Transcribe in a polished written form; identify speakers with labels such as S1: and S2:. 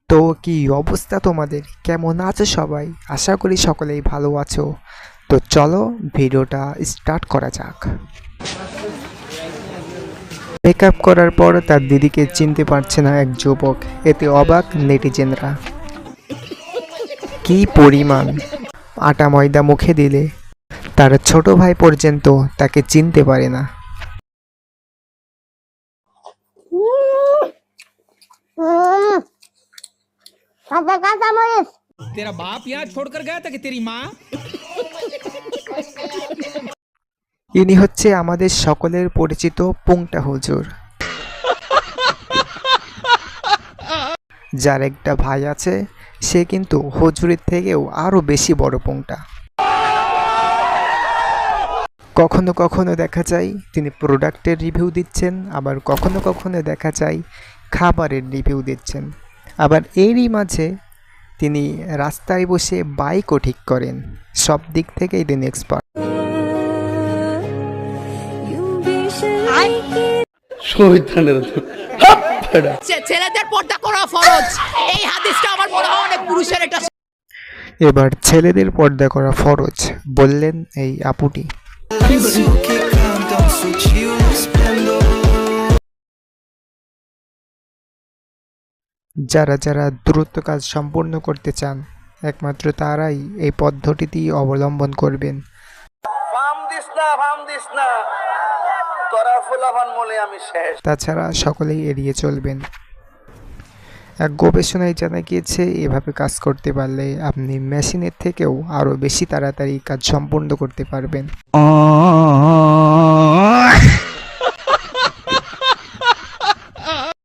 S1: তো কি অবস্থা তোমাদের, কেমন আছো সবাই? আশা করি সকলেই ভালো আছো। তো চলো ভিডিওটা স্টার্ট করা যাক। মেকআপ করার পর তার দিদিকে চিনতে পারছে না এক যুবক, এতে অবাক নেটিজেনরা। কি পরিমাণ আটা ময়দা মুখে দিলে তার ছোট ভাই পর্যন্ত তাকে চিনতে পারে না।
S2: तेरा बाप यहाँ छोड़कर गया था कि तेरी माँ?
S1: ইনি হচ্ছে আমাদের সকলের পরিচিত পুংটা হুজুর, যার একটা ভাই আছে, সে কিন্তু হুজুরের থেকেও আরো বেশি বড় পুংটা। কখনো কখনো দেখা যায় তিনি প্রোডাক্টের রিভিউ দিচ্ছেন, আবার কখনো কখনো দেখা যায় খাবারের রিভিউ দিচ্ছেন, আবার এরই মাঝে তিনি রাস্তায় বসে বাইকও ঠিক করেন। সব দিক থেকেই তিনি এক্সপার্ট।
S3: ছেলেদের পর্দা করা ফরজ, এই হাদিসটা আমার মনে হয় অনেক পুরুষের এটা।
S1: এবার ছেলেদের পর্দা করা ফরজ বললেন এই আপুটি। যারা যারা দ্রুত কাজ সম্পূর্ণ করতে চান, একমাত্র তারাই এই পদ্ধতিটি অবলম্বন করবেন। তাছাড়া সকলেই এড়িয়ে চলবেন। এক গবেষণায় জানা গিয়েছে, এভাবে কাজ করতে পারলে আপনি মেশিনের থেকেও আরও বেশি তাড়াতাড়ি কাজ সম্পূর্ণ করতে পারবেন।